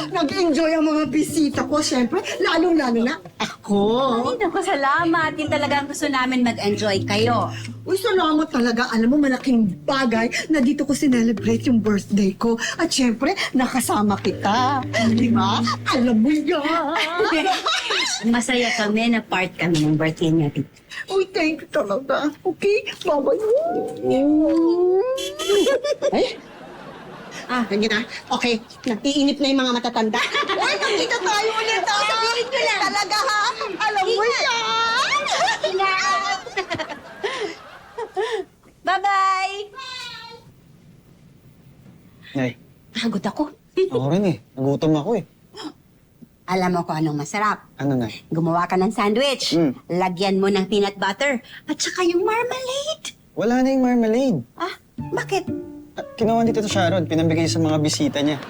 nag-enjoy ang mga bisita ko. Siyempre, lalong-lalo na ako. Ay, naku, salamat. Yun talaga ang gusto namin mag-enjoy kayo. Uy, salamat talaga. Alam mo, malaking bagay na dito ko sinelebrate yung birthday ko. At siyempre, nakasama kita. Di ba? Alam mo yan. Masaya kami na part kami ng birthday niya, Tito. Uy, thank you talaga. Okay, bye-bye. Ay, ganyan na. Okay, nag-iinip na yung mga matatanda. Uy, magkita tayo ulit. Sabihin ko lang. Talaga ha? Alam mo yan. Bye-bye! Nay, Pagod ako. ako rin eh. Nagutom ako eh. Alam mo kung anong masarap. Ano, Nay? Gumawa ka ng sandwich. Lagyan mo ng peanut butter. At saka yung marmalade. Wala na yung marmalade. Ah, bakit? Kinuha ni Tito Sharon, pinabigay sa mga bisita niya.